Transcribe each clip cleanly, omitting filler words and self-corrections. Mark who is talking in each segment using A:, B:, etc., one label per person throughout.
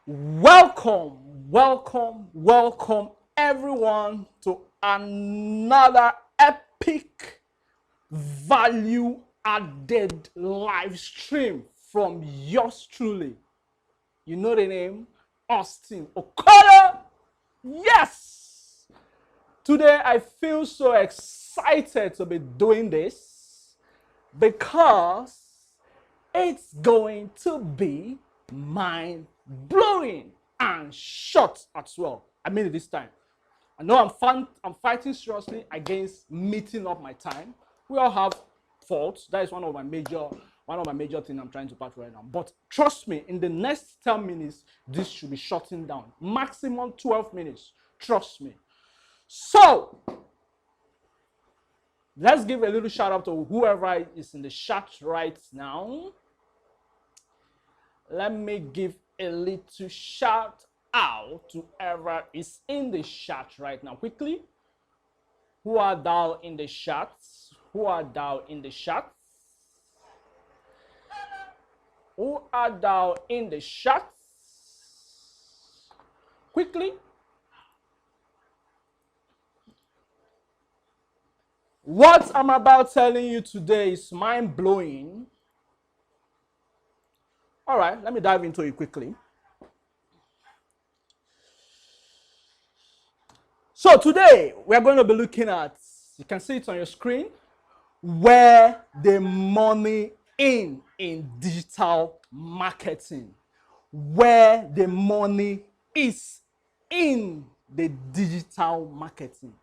A: Welcome everyone to another epic value added live stream from yours truly. You know the name, Austin Okada. Yes! Today I feel so excited to be doing this because it's going to be mind-blowing and short as well. I mean it this time. I know I'm fighting seriously against meeting up my time. We all have faults. That is one of my major things I'm trying to patch right now. But trust me, in the next 10 minutes, this should be shortened down. Maximum 12 minutes. Trust me. So, let's give a little shout out to whoever is in the chat right now. Let me give a little shout out to whoever is in the chat right now. Quickly. Who are thou in the chat? Who are thou in the chat? Who are thou in the chat? Quickly. What I'm about telling you today is mind-blowing. All right, let me dive into it quickly. So today, we're going to be looking at, you can see it on your screen, where the money in digital marketing. Where the money is in the digital marketing.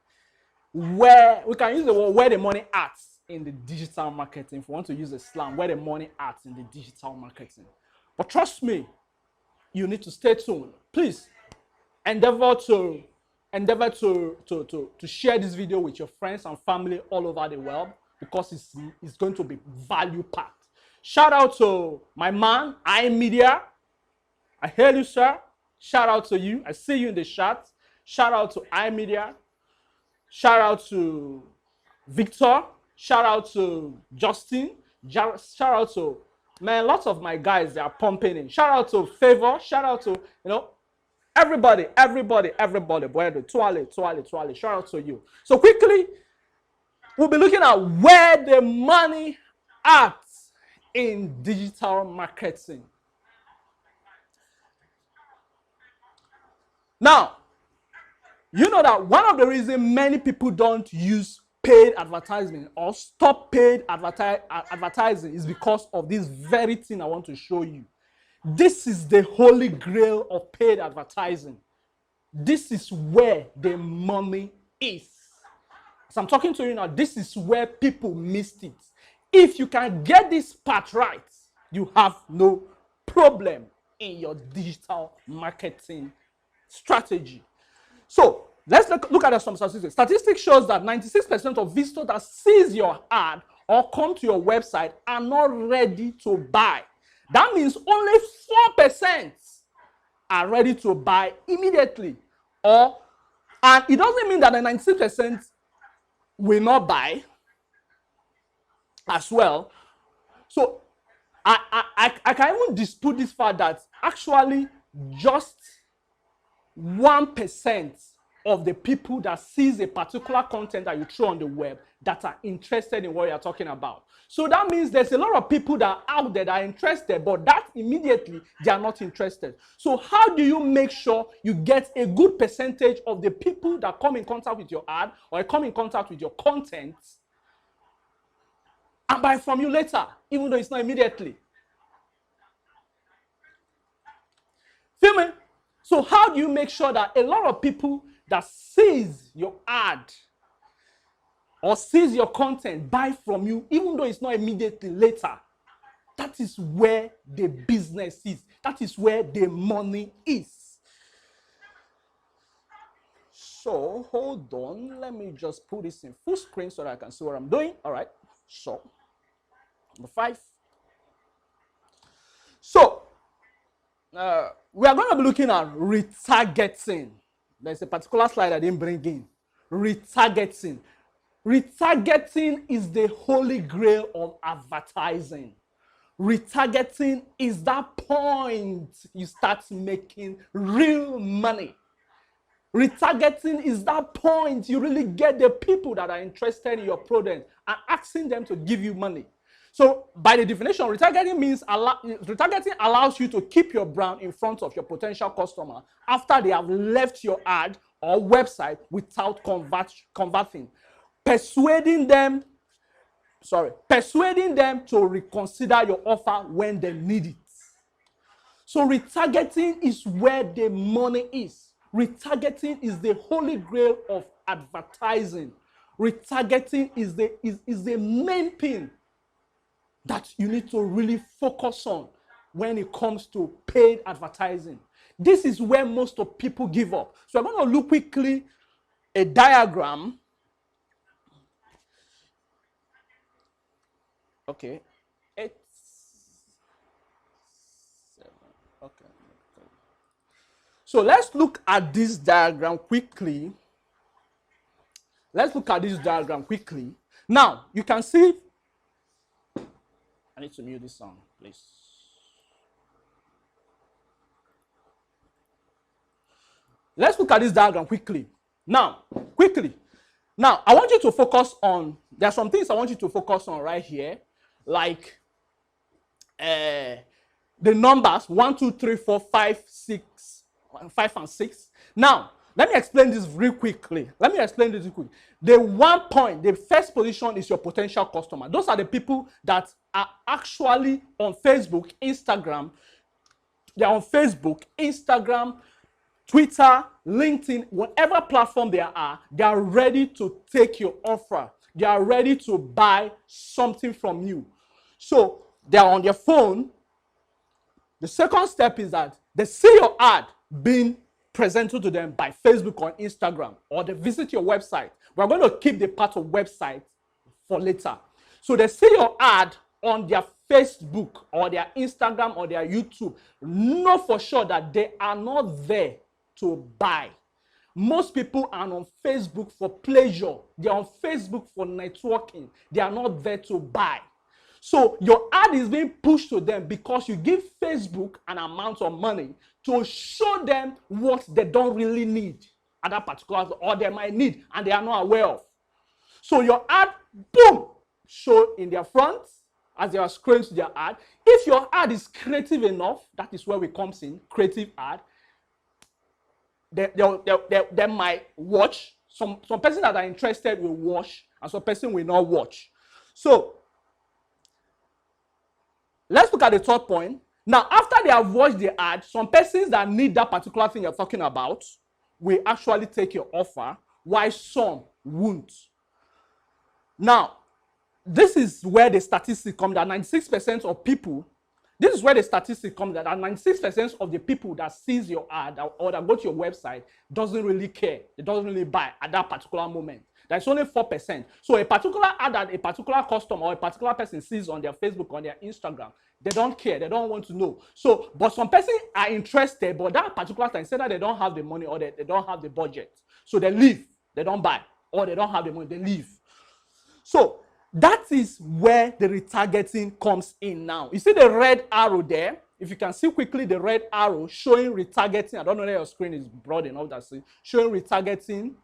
A: Where, we can use the word where the money at in the digital marketing. If we want to use a slang, where the money at in the digital marketing. But trust me, you need to stay tuned. Please endeavor to share this video with your friends and family all over the world because it's going to be value packed. Shout out to my man, iMedia. I hear you, sir. Shout out to you. I see you in the chat. Shout out to iMedia. Shout out to Victor. Shout out to Justin. Shout out to, man, lots of my guys, they are pumping in. Shout out to Favor. Shout out to, everybody. Boy, Tuale. Shout out to you. So quickly, we'll be looking at where the money at in digital marketing. Now, you know that one of the reasons many people don't use paid advertising or stop paid advertising is because of this very thing I want to show you. This is the Holy Grail of paid advertising. This is where the money is. As I'm talking to you now, this is where people missed it. If you can get this part right, you have no problem in your digital marketing strategy. So let's look at some statistics. Statistics shows that 96% of visitors that sees your ad or come to your website are not ready to buy. That means only 4% are ready to buy immediately. And it doesn't mean that the 96% will not buy as well. So I can even dispute this fact that actually just 1% of the people that sees a particular content that you throw on the web that are interested in what you're talking about. So that means there's a lot of people that are out there that are interested, but that immediately they are not interested. So how do you make sure you get a good percentage of the people that come in contact with your ad or come in contact with your content and buy from you later, even though it's not immediately? Feel me? So how do you make sure that a lot of people that sees your ad or sees your content buy from you, even though it's not immediately later? That is where the business is. That is where the money is. So hold on. Let me just put this in full screen so that I can see what I'm doing. All right. So number 5. So we are going to be looking at retargeting. There's a particular slide I didn't bring in. Retargeting is the holy grail of advertising. Retargeting is that point you start making real money. Retargeting is that point you really get the people that are interested in your product and asking them to give you money. So by the definition, retargeting allows you to keep your brand in front of your potential customer after they have left your ad or website without converting, persuading them to reconsider your offer when they need it. So retargeting is where the money is. Retargeting is the holy grail of advertising. Retargeting is the main thing that you need to really focus on when it comes to paid advertising. This is where most of people give up. So I'm going to look quickly a diagram. Okay. 8, 7. Okay. So let's look at this diagram quickly. Now, you can see, I need to mute this sound, please. Let's look at this diagram quickly. Now, I want you to focus on, there are some things I want you to focus on right here, like the numbers 1, 2, 3, 4, 5, 6, 5 and 6. Now, let me explain this real quickly. The first position is your potential customer. Those are the people that are actually on Facebook, Instagram. They're on Facebook, Instagram, Twitter, LinkedIn, whatever platform they are ready to take your offer. They are ready to buy something from you. So they are on their phone. The second step is that they see your ad being presented to them by Facebook or Instagram, or they visit your website. We're going to keep the part of website for later. So they see your ad on their Facebook or their Instagram or their YouTube. Know for sure that they are not there to buy. Most people are on Facebook for pleasure. They're on Facebook for networking. They are not there to buy. So your ad is being pushed to them because you give Facebook an amount of money to show them what they don't really need at that particular, or they might need and they are not aware of. So your ad, boom, show in their front as they are scrolling to their ad. If your ad is creative enough, that is where we comes in, creative ad, they might watch. Some person that are interested will watch, and some person will not watch. So let's look at the third point. Now, after they have watched the ad, some persons that need that particular thing you're talking about will actually take your offer, while some won't. Now, this is where the statistic comes that 96% of people, this is where the statistic comes that 96% of the people that sees your ad or that go to your website doesn't really care. They doesn't really buy at that particular moment. There's only 4%. So a particular ad that a particular customer or a particular person sees on their Facebook, on their Instagram, they don't care. They don't want to know. So, but some persons are interested, but that particular time, say that they don't have the money or they don't have the budget. So they leave. They don't buy. Or they don't have the money. They leave. So that is where the retargeting comes in now. You see the red arrow there? If you can see quickly the red arrow showing retargeting. I don't know if your screen is broad enough that's showing retargeting.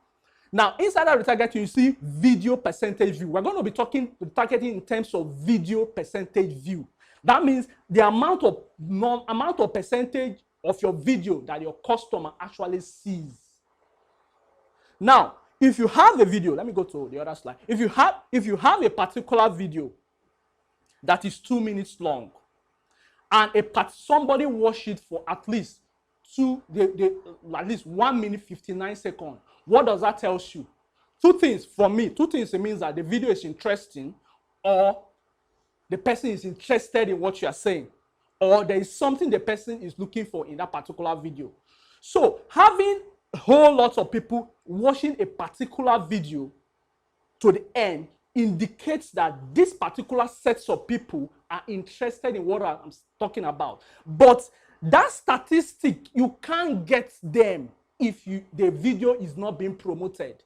A: Now, inside that retargeting, you see video percentage view. We're going to be talking retargeting in terms of video percentage view. That means the amount of percentage of your video that your customer actually sees. Now, if you have a video, let me go to the other slide. If you have a particular video that is 2 minutes long, and somebody watch it for at least 1 minute 59 seconds, what does that tell you? Two things for me. Two things. It means that the video is interesting, or the person is interested in what you are saying, or there is something the person is looking for in that particular video. So having a whole lot of people watching a particular video to the end indicates that this particular sets of people are interested in what I'm talking about. But that statistic, you can't get them if the video is not being promoted.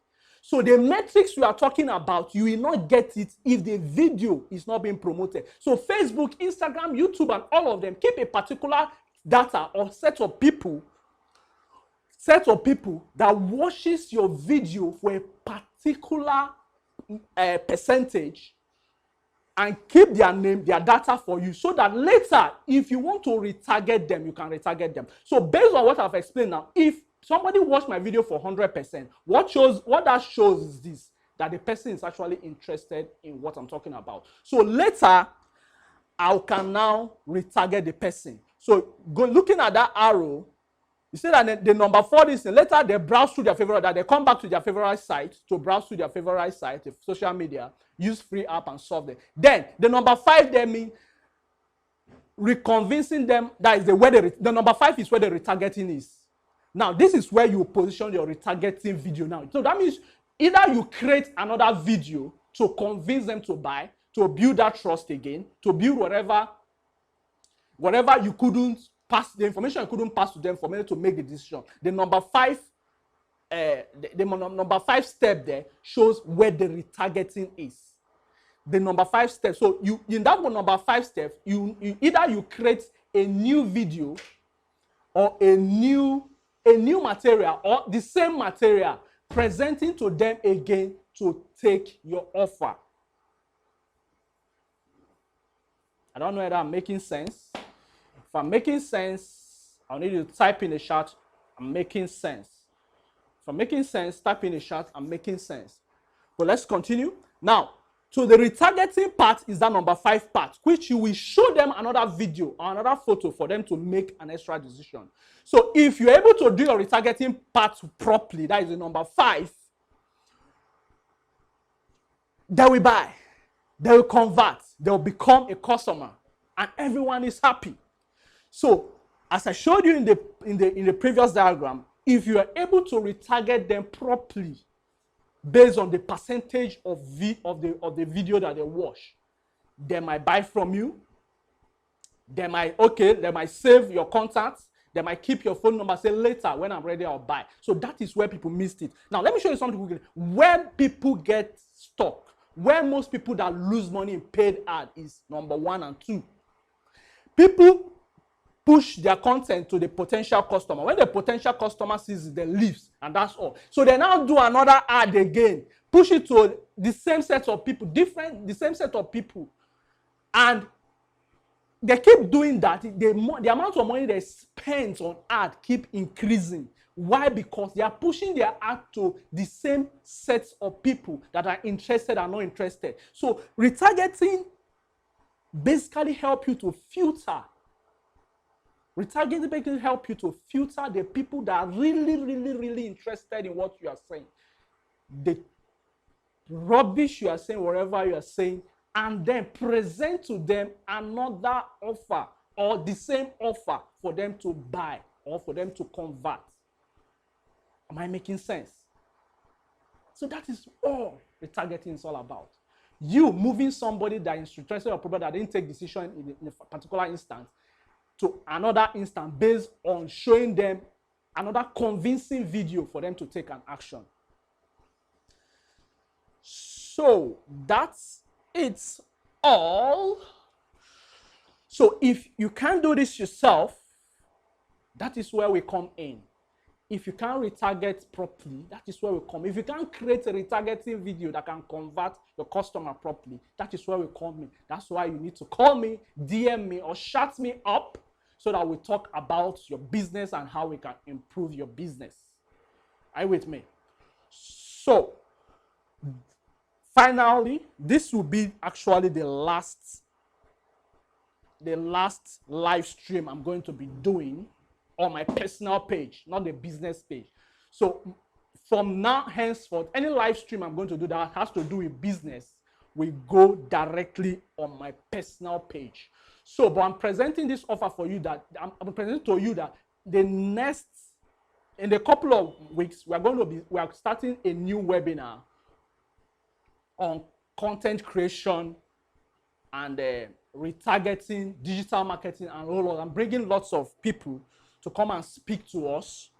A: So the metrics we are talking about, you will not get it if the video is not being promoted. So Facebook, Instagram, YouTube, and all of them keep a particular data or set of people that watches your video for a particular percentage and keep their name, their data for you, so that later, if you want to retarget them, you can retarget them. So based on what I've explained now, if somebody watched my video for 100%, what that shows is this, that the person is actually interested in what I'm talking about. So later, I can now retarget the person. So looking at that arrow, you see that the number 4 is later they browse through their favorite, that they come back to their favorite site to browse through their favorite site, the social media, use free app and solve them. Then the number 5 there means reconvincing them. That is the number 5 is where the retargeting is. Now this is where you position your retargeting video now. So that means either you create another video to convince them to buy, to build that trust again, to build whatever you couldn't pass, the information you couldn't pass to them for them to make the decision. The number 5, the number 5 step there shows where the retargeting is. The number 5 step. So you in that one number 5 step, you either you create a new video or a new material or the same material presenting to them again to take your offer. I don't know whether I'm making sense. If I'm making sense, I'll need you to type in the chat, I'm making sense. If I'm making sense, type in the chat, I'm making sense. But let's continue. Now, so the retargeting part is that number 5 part, which you will show them another video or another photo for them to make an extra decision. So if you're able to do your retargeting part properly, that is the number 5, they will buy, they will convert, they will become a customer, and everyone is happy. So, as I showed you in the previous diagram, if you are able to retarget them properly based on the percentage of the video that they watch, they might buy from you. They might save your contacts. They might keep your phone number. Say later when I'm ready, I'll buy. So that is where people missed it. Now let me show you something quickly. When people get stuck, where most people that lose money in paid ad is number 1 and 2. People push their content to the potential customer. When the potential customer sees it, they leaves, and that's all. So they now do another ad again, push it to the same set of people, the same set of people, and they keep doing that. The amount of money they spend on ad keep increasing. Why? Because they are pushing their ad to the same sets of people that are interested and not interested. So retargeting basically help you to filter. Retargeting basically help you to filter the people that are really interested in what you are saying. The rubbish you are saying, whatever you are saying, and then present to them another offer or the same offer for them to buy or for them to convert. Am I making sense? So that is all retargeting is all about. You moving somebody that is interested in a problem that didn't take decision in a particular instance to another instance based on showing them another convincing video for them to take an action. So that's it all. So if you can't do this yourself, that is where we come in. If you can't retarget properly, that is where we come. If you can't create a retargeting video that can convert your customer properly, that is where we come in. That's why you need to call me, DM me, or chat me up so that we talk about your business and how we can improve your business. Are you with me? So, finally, this will be actually the last live stream I'm going to be doing on my personal page, not the business page. So from now henceforth, any live stream I'm going to do that has to do with business will go directly on my personal page. So, but I'm presenting this offer for you that I'm presenting to you that in a couple of weeks, we are starting a new webinar on content creation and retargeting, digital marketing, and all of that. I'm bringing lots of people to come and speak to us.